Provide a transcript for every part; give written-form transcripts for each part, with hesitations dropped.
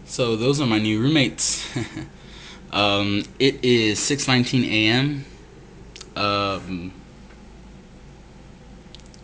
So those are my new roommates. It is 6:19 a.m. Um,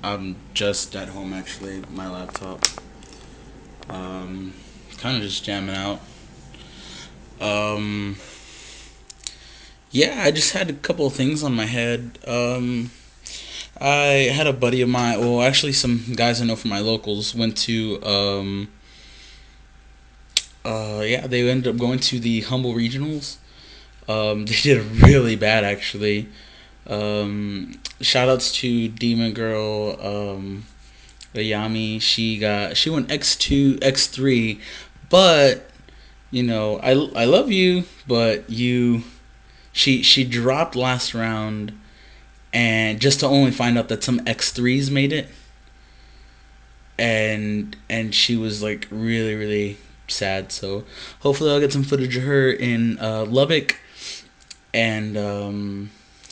I'm just at home actually, my laptop. Um, Kind of just jamming out. Um, yeah, I just had a couple of things on my head. I had a buddy of mine. Well, actually, some guys I know from my locals went to. Yeah, they ended up going to the Humble Regionals. They did really bad actually. Shout outs to Demon Girl, Ayami. She went X2, X3, but I love you, but she dropped last round, and just to only find out that some X3s made it, and she was like really really sad. So hopefully I'll get some footage of her in Lubbock, and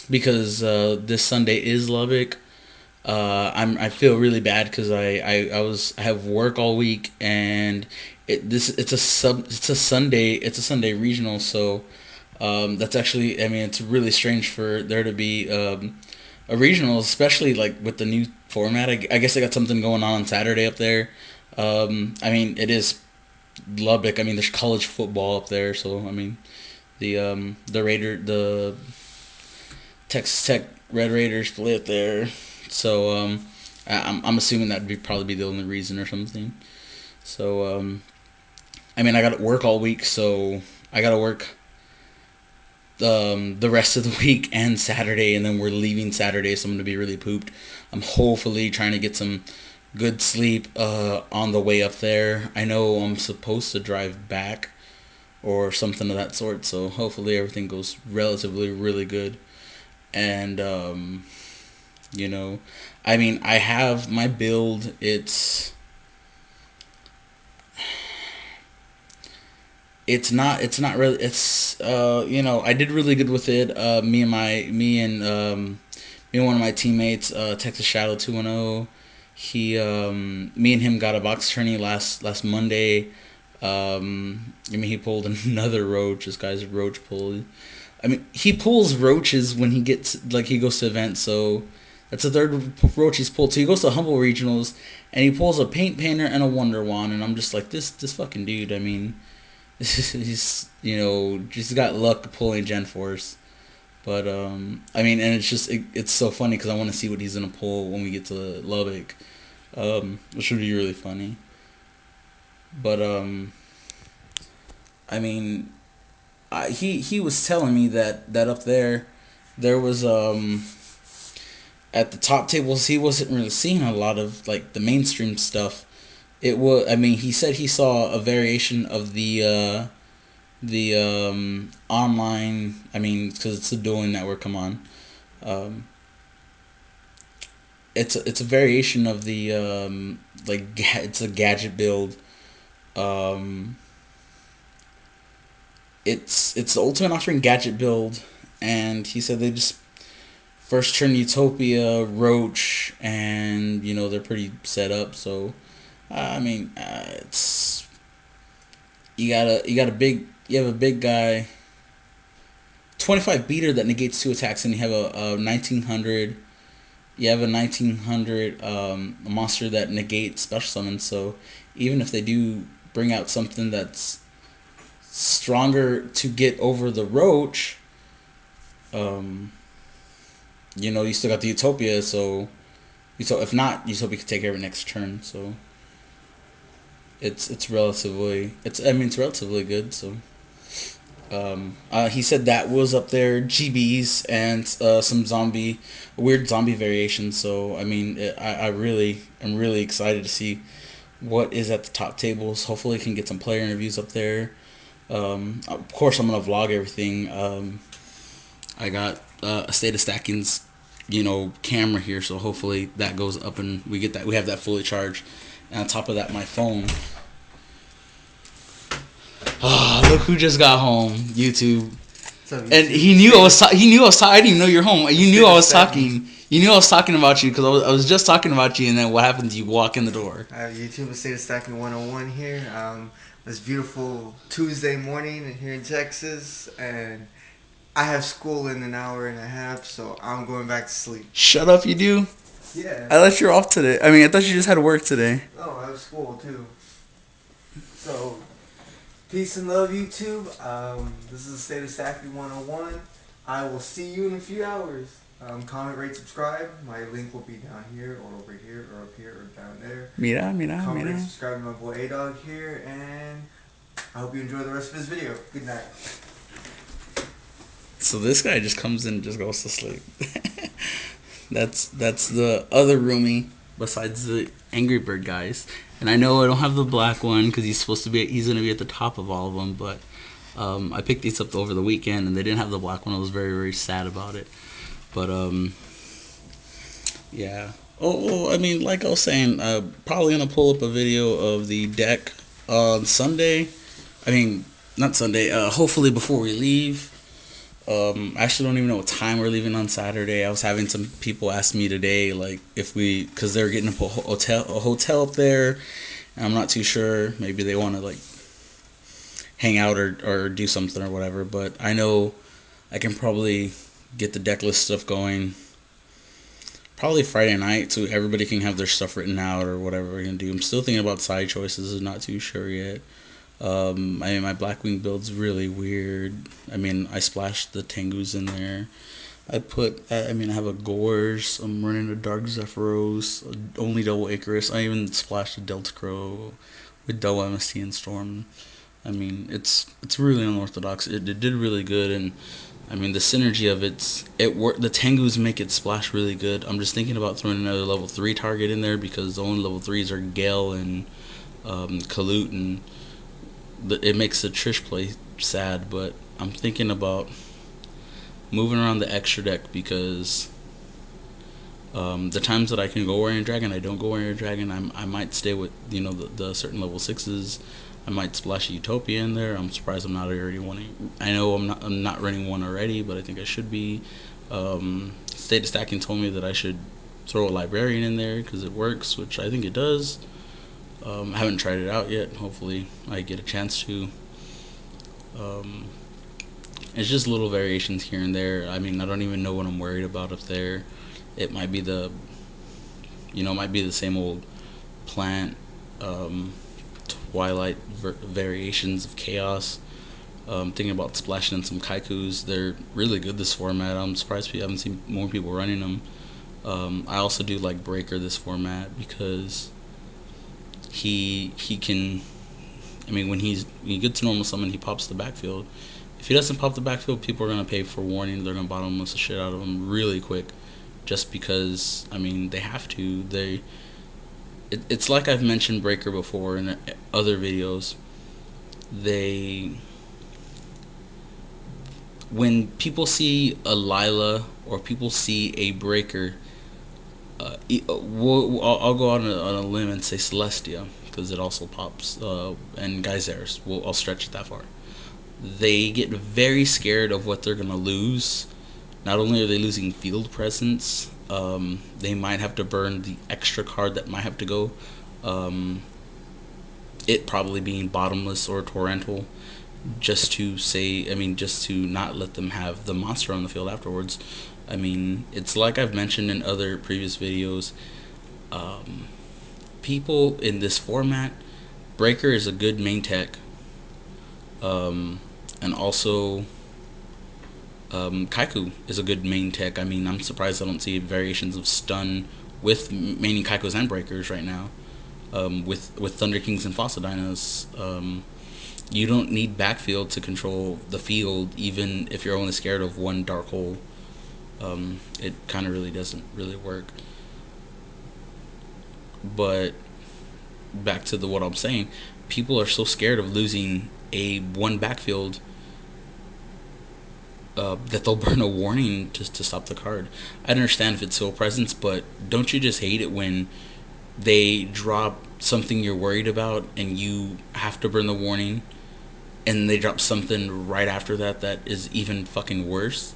because this Sunday is Lubbock. I feel really bad because I have work all week, and it's a Sunday regional. So that's actually, I mean, it's really strange for there to be a regional, especially like with the new format. I guess they got something going on Saturday up there. I mean, it is Lubbock. I mean, there's college football up there, so I mean, the Texas Tech Red Raiders play up there. So I'm assuming that'd probably be the only reason or something. So I mean, I got to work all week, so I got to work the rest of the week and Saturday, and then we're leaving Saturday, so I'm gonna be really pooped. I'm hopefully trying to get some good sleep on the way up there. I know I'm supposed to drive back or something of that sort, so hopefully everything goes relatively really good. And you know, I mean, I have my build. It's not really, I did really good with it. Me and one of my teammates, Texas Shadow 210. Me and him got a box tourney last Monday. I mean, he pulled another roach. This guy's roach pulled. I mean, he pulls roaches when he goes to events. So that's the third roach he's pulled. So he goes to Humble Regionals, and he pulls a Paint Painter and a Wonder Wand, and I'm just like, this fucking dude. I mean, he's just got luck pulling Gen Force. But I mean, and it's so funny because I want to see what he's gonna pull when we get to Lubbock. It should be really funny. But I mean, he was telling me that up there was at the top tables he wasn't really seeing a lot of like the mainstream stuff. It was, I mean, he said he saw a variation of the online. I mean, because it's a dueling network. Come on, um, it's a variation of the it's a gadget build. Um, it's the ultimate offering gadget build, and he said they just first turn Utopia, Roach, and they're pretty set up. So I mean, it's you have a big guy, 25 beater that negates two attacks, and you have a 1900. You have a 1900 monster that negates special summons. So even if they do bring out something that's stronger to get over the Roach, um, you still got the Utopia. So if not, Utopia could take care of it next turn. So it's relatively good. So he said that was up there, GBs and some weird zombie variations. So I mean, I'm really excited to see what is at the top tables. Hopefully, I can get some player interviews up there. Of course, I'm gonna vlog everything. I got a State of Stacking's camera here, so hopefully that goes up and we have that fully charged. And on top of that, my phone. Ah, look who just got home. YouTube. And he knew I was. He knew I was. I didn't even know you're home. You knew I was talking. You knew I was talking about you because I was just talking about you, and then what happens? You walk in the door. YouTube State of Stacking 101 here. This beautiful Tuesday morning here in Texas, and I have school in an hour and a half, so I'm going back to sleep. Shut up, you do? Yeah. I thought you were off today. I mean, I thought you just had work today. Oh, I have school too. So, peace and love, YouTube. This is the State of Stacking 101. I will see you in a few hours. Comment, rate, subscribe. My link will be down here, or over here, or up here, or down there. Comment, rate, subscribe to my boy Adawg here, and I hope you enjoy the rest of this video. Good night. So this guy just comes in and just goes to sleep. That's the other roomie besides the Angry Bird guys. And I know I don't have the black one because he's gonna be at the top of all of them. But I picked these up over the weekend and they didn't have the black one. I was very, very sad about it. But yeah. I mean, like I was saying, probably gonna pull up a video of the deck on Sunday. I mean, not Sunday. Hopefully before we leave. I actually don't even know what time we're leaving on Saturday. I was having some people ask me today, like, because they're getting a hotel up there, and I'm not too sure. Maybe they want to, like, hang out or do something or whatever. But I know I can probably get the deck list stuff going probably Friday night so everybody can have their stuff written out or whatever we're going to do. I'm still thinking about side choices. I'm not too sure yet. I mean, my Blackwing build's really weird. I mean, I splashed the Tengus in there. I have a Gorge. I'm running a Dark Zephyros, only double Icarus. I even splashed a Delta Crow with double MST and Storm. I mean, it's really unorthodox. It did really good, and I mean, the synergy of it worked. The Tengus make it splash really good. I'm just thinking about throwing another level 3 target in there because the only level 3s are Gale and Kalut, and it makes the Trish play sad, but I'm thinking about moving around the extra deck because the times that I can go Warrior Dragon, I don't go Warrior Dragon. I might stay with the certain level 6s. I might splash a Utopia in there. I'm surprised I'm not already running. I know I'm not running one already, but I think I should be. State of Stacking told me that I should throw a Librarian in there because it works, which I think it does. I haven't tried it out yet. Hopefully I get a chance to. It's just little variations here and there. I mean, I don't even know what I'm worried about up there. It might be the same old plant, Twilight variations of Chaos. Thinking about splashing in some Kaikus. They're really good this format. I'm surprised I haven't seen more people running them. I also do like Breaker this format because he can. I mean, when he gets normal summon, he pops the backfield. If he doesn't pop the backfield, people are gonna pay for warning. They're gonna bottomless the shit out of him really quick, just because. I mean, they have to. It's like I've mentioned Breaker before in other videos. When people see a Lila or people see a Breaker, I'll go out on a limb and say Celestia because it also pops, and Geysers. I'll stretch it that far. They get very scared of what they're gonna lose. Not only are they losing field presence, they might have to burn the extra card that might have to go. It probably being bottomless or torrential, just to not let them have the monster on the field afterwards. I mean, it's like I've mentioned in other previous videos. People in this format, Breaker is a good main tech, and also Kaiku is a good main tech. I mean, I'm surprised I don't see variations of stun with maining Kaikus and Breakers right now. With Thunder Kings and Fossil Dinos, you don't need backfield to control the field, even if you're only scared of one dark hole. It kind of really doesn't really work. But back to what I'm saying, people are so scared of losing a one backfield that they'll burn a warning just to stop the card. I understand if it's field presence, but don't you just hate it when they drop something you're worried about and you have to burn the warning, and they drop something right after that is even fucking worse?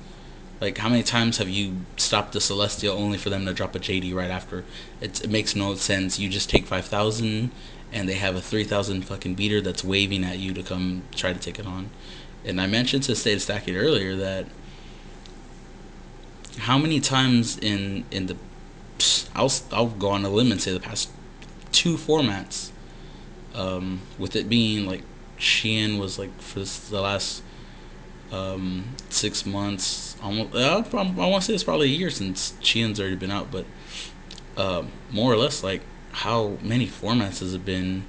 Like, how many times have you stopped the Celestial only for them to drop a JD right after? It makes no sense. You just take 5,000, and they have a 3,000 fucking beater that's waving at you to come try to take it on. And I mentioned to State of Stackett earlier that how many times in the I'll go on a limb and say the past two formats, with it being like Shein was like for the last 6 months, almost. I want to say it's probably a year since Shein's already been out, but more or less, like, how many formats has it been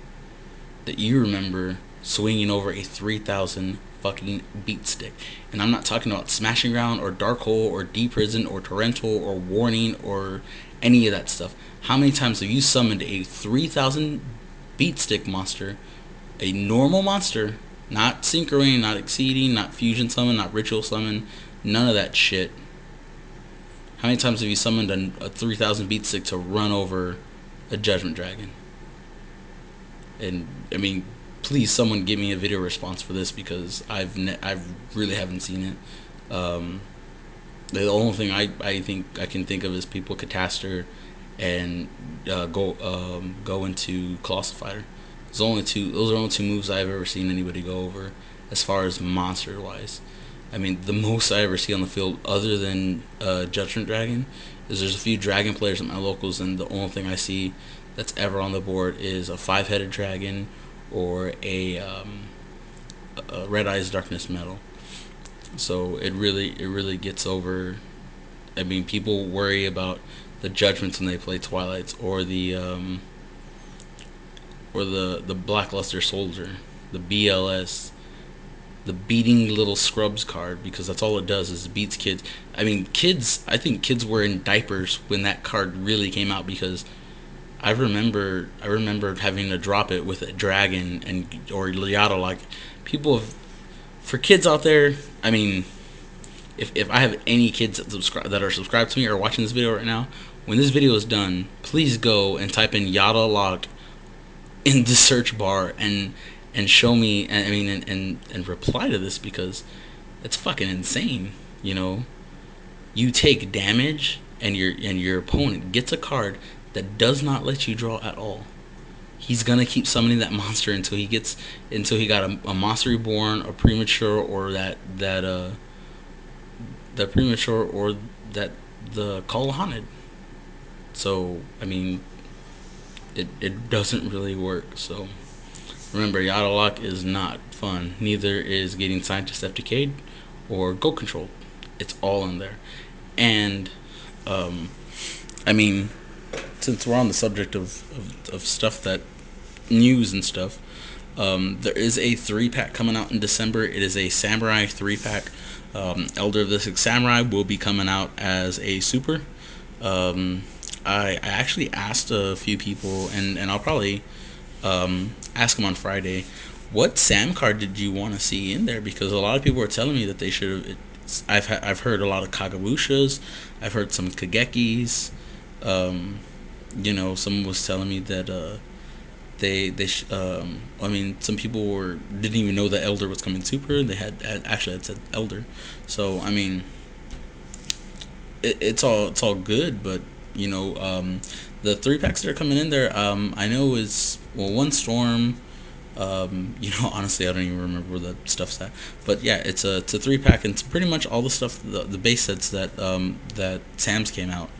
that you remember swinging over a 3,000 fucking beat stick? And I'm not talking about Smashing Ground or Dark Hole or Deep Prison or Torrential or Warning or any of that stuff. How many times have you summoned a 3,000 beat stick monster, a normal monster, not Synchrony, not Exceeding, not Fusion Summon, not Ritual Summon, none of that shit? How many times have you summoned a 3,000 beat stick to run over a Judgment Dragon? And I mean, please, someone give me a video response for this, because I really haven't seen it. The only thing I think I can think of is people Catastor and go into Colossal Fighter. Those are only two moves I've ever seen anybody go over as far as monster wise. I mean, the most I ever see on the field, other than Judgment Dragon, is there's a few Dragon players at my locals, and the only thing I see that's ever on the board is a 5-headed dragon or a Red Eyes Darkness Metal. So it really gets over. I mean, people worry about the judgments when they play Twilights, or the Blackluster Soldier, the BLS, the beating little scrubs card, because that's all it does is it beats kids. I mean, I think kids were in diapers when that card really came out, because I remember having to drop it with a dragon or Liado. Like, people have, for kids out there, I mean, if I have any kids that are subscribed to me or watching this video right now, when this video is done, please go and type in Yada Lock in the search bar and show me, and reply to this, because it's fucking insane. You take damage, and your opponent gets a card that does not let you draw at all. He's gonna keep summoning that monster until he got a Monster Reborn, a Premature, or the Premature, or the Call of Haunted. So I mean, it doesn't really work. So remember, Yada Lock is not fun. Neither is getting Scientist FTK'd or Go Control. It's all in there. And I mean, since we're on the subject of stuff that news and stuff, there is a 3-pack coming out in December. It is a Samurai 3-pack. Elder of the Six Samurai will be coming out as a super. I actually asked a few people, and I'll probably ask them on Friday, what Sam card did you want to see in there? Because a lot of people are telling me that they should have. I've heard a lot of Kagabushas. I've heard some Kagekis. Someone was telling me that I mean, some people didn't even know that Elder was coming super. They had said Elder. So I mean, it's all good, but the 3-packs that are coming in there, I know is, well, one Storm. Honestly, I don't even remember where the stuff's at. But yeah, it's a 3-pack, and it's pretty much all the stuff, the base sets that Sam's came out.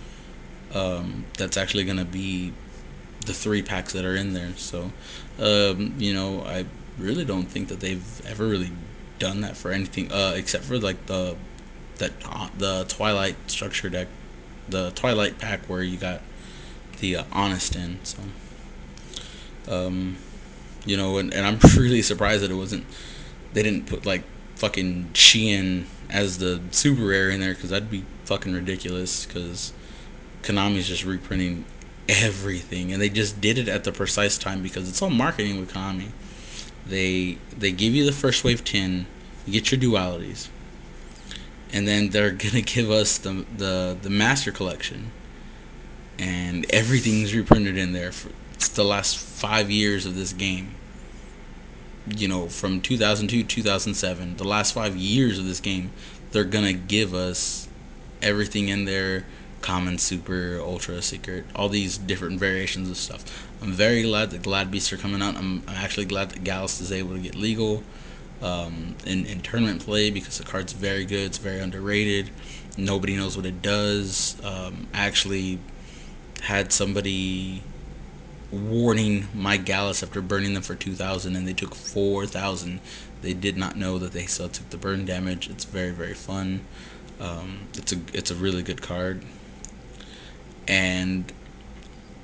That's actually gonna be the 3-packs that are in there. So, I really don't think that they've ever really done that for anything, except for like the Twilight structure deck, the Twilight pack where you got the Honest in. So, and I'm really surprised that they didn't put like fucking Shein as the super rare in there, because that'd be fucking ridiculous, because Konami's just reprinting everything, and they just did it at the precise time, because it's all marketing with Konami. They give you the first wave 10, you get your dualities, and then they're gonna give us the Master Collection, and everything's reprinted in there for the last 5 years of this game. From 2002 2007, the last 5 years of this game, they're gonna give us everything in there. Common, super, ultra, secret, all these different variations of stuff. I'm very glad that Glad Beasts are coming out. I'm actually glad that Gallus is able to get legal in tournament play, because the card's very good. It's very underrated. Nobody knows what it does. I actually had somebody warning my Gallus after burning them for 2,000, and they took 4,000. They did not know that they still took the burn damage. It's very, very fun. It's a really good card. And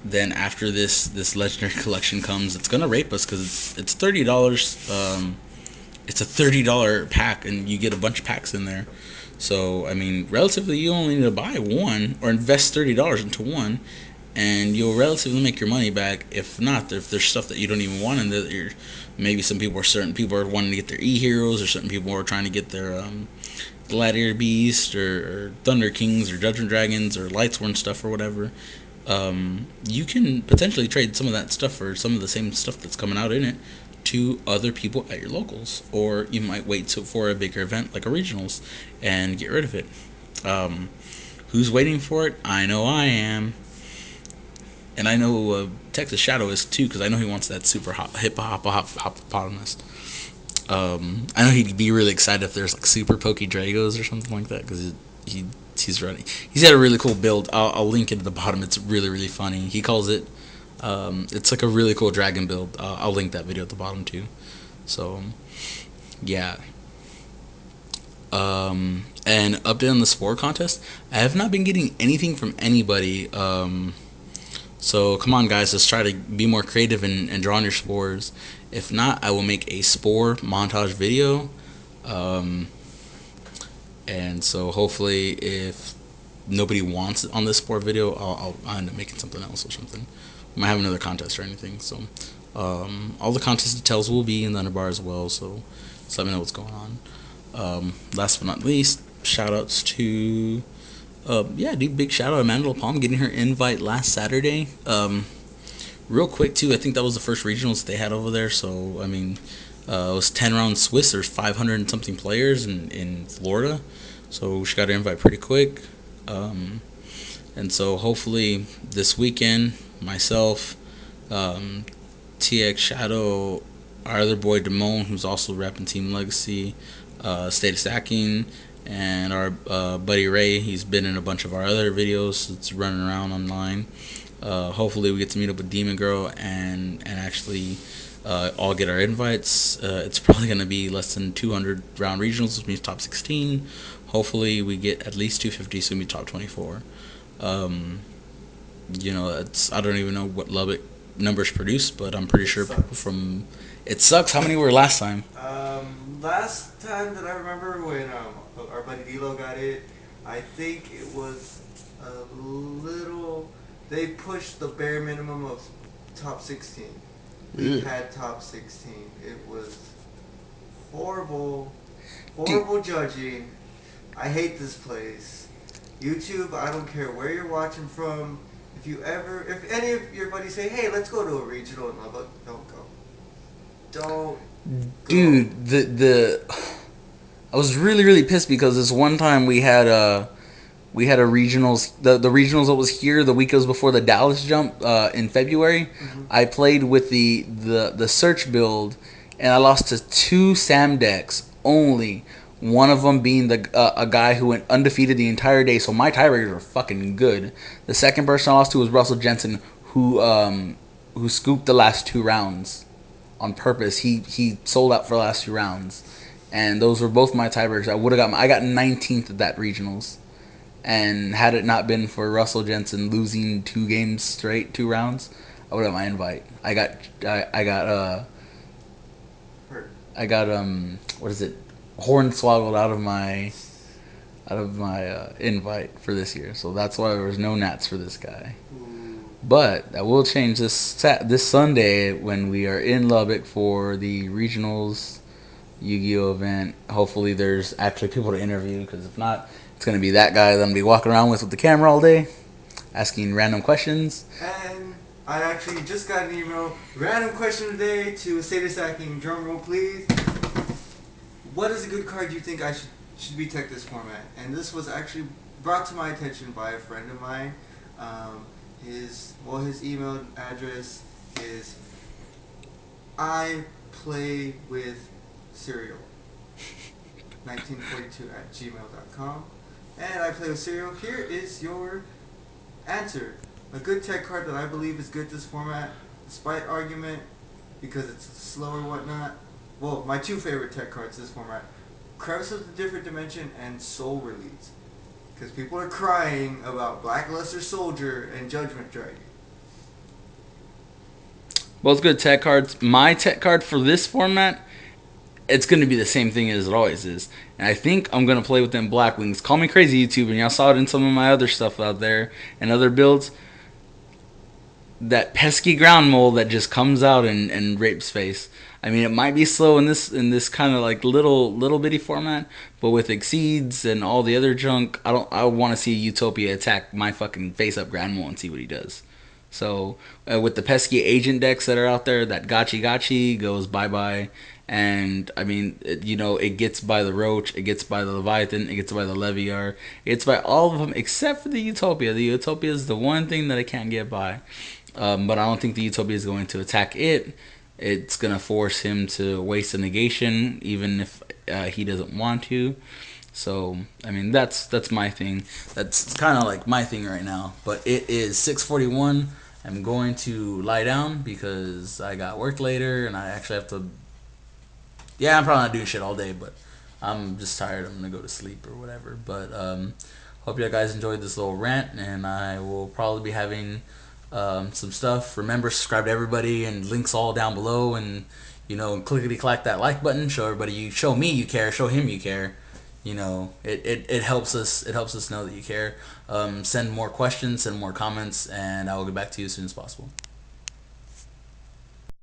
then after this legendary collection comes, it's gonna rape us because it's $30. It's a $30 pack, and you get a bunch of packs in there. So I mean, relatively, you only need to buy one or invest $30 into one, and you'll relatively make your money back. If not, if there's stuff that you don't even want in there, that maybe certain people are wanting to get their E-Heroes, or certain people are trying to get their Gladiator Beast or Thunder Kings or Judgment Dragons or Lightsworn stuff or whatever. You can potentially trade some of that stuff for some of the same stuff that's coming out in it to other people at your locals, or you might wait for a bigger event like a regionals and get rid of it. Who's waiting for it? I know I am, and I know Texas Shadow is too, because I know he wants that super hippopotamus. I know he'd be really excited if there's like super Poke Dragos or something like that, because he's running. He's got a really cool build. I'll link it at the bottom. It's really, really funny. He calls it. It's like a really cool dragon build. I'll link that video at the bottom too. So, yeah. And update on the Spore contest. I have not been getting anything from anybody. So come on, guys. Let's try to be more creative and draw on your spores. If not, I will make a Spore montage video. And so hopefully, if nobody wants it on this Spore video, I'll end up making something else or something. We might have another contest or anything. So all the contest details will be in the underbar as well. So just let me know what's going on. Last but not least, shout outs to big shout out to Amanda Palm getting her invite last Saturday. Real quick too, I think that was the first regionals they had over there. So I mean, it was 10 round Swiss. There's 500 and something players in Florida, so she got her invite pretty quick. And so hopefully this weekend, myself, TX Shadow, our other boy Damone, who's also repping Team Legacy, State of Stacking, and our buddy Ray. He's been in a bunch of our other videos. It's running around online. Hopefully we get to meet up with Demon Girl and actually all get our invites. It's probably going to be less than 200 round regionals, which means top 16. Hopefully we get at least 250, so we top 24. I don't even know what Lubbock numbers produce, but I'm pretty sure people from it sucks. How many were last time? Last time that I remember, when our buddy Dilo got it, I think it was a little. They pushed the bare minimum of top 16. We had top 16. It was horrible judging. I hate this place. YouTube, I don't care where you're watching from. If any of your buddies say, hey, let's go to a regional in Lubbock, don't go. Don't go. Dude, I was really, really pissed because this one time we had a regionals, the regionals that was here the week it was before the Dallas jump in February. Mm-hmm. I played with the search build, and I lost to 2 Sam decks only. One of them being a guy who went undefeated the entire day, so my tiebreakers were fucking good. The second person I lost to was Russell Jensen, who scooped the last 2 rounds on purpose. He sold out for the last 2 rounds, and those were both my tiebreakers. I got 19th at that regionals, and had it not been for Russell Jensen losing 2 games straight, 2 rounds, I would have my invite. I got what is it? Hornswoggled out of my invite for this year, so that's why there was no Nats for this guy. But that will change this Sunday when we are in Lubbock for the regionals Yu-Gi-Oh event. Hopefully there's actually people to interview, because if not, it's going to be that guy that I'm going to be walking around with the camera all day asking random questions. And I actually just got an email, random question today to State of Stacking, drum roll please. What is a good card you think I should be tech this format? And this was actually brought to my attention by a friend of mine. Um, his email address is I play with cereal 1942 at gmail.com. And I play with cereal. Here is your answer. A good tech card that I believe is good this format, despite argument, because it's slow or whatnot. Well, my two favorite tech cards this format: Crevice of the Different Dimension and Soul Release. Because people are crying about Blackluster Soldier and Judgment Dragon. Both good tech cards. My tech card for this format, it's going to be the same thing as it always is. And I think I'm going to play with them Black Wings. Call me crazy, YouTube, and y'all saw it in some of my other stuff out there and other builds. That pesky ground mole that just comes out and rapes face. I mean, it might be slow in this kind of like little bitty format, but with exceeds and all the other junk, I want to see Utopia attack my fucking face up ground mole and see what he does. So with the pesky agent decks that are out there, that Gachi goes bye bye. And I mean, it gets by the Roach, it gets by the Leviathan, it gets by the Leviar, it gets by all of them except for the Utopia. The Utopia is the one thing that it can't get by. But I don't think the Utopia is going to attack it. It's going to force him to waste a negation, even if he doesn't want to. So, I mean, that's my thing. That's kind of like my thing right now. But it is 6:41. I'm going to lie down because I got work later, and I actually have to. Yeah, I'm probably not doing shit all day, but I'm just tired. I'm gonna go to sleep or whatever. But hope you guys enjoyed this little rant, and I will probably be having some stuff. Remember, subscribe to everybody, and links all down below. And clickety clack that like button. Show everybody show me you care. Show him you care. It helps us. It helps us know that you care. Send more questions, send more comments, and I will get back to you as soon as possible.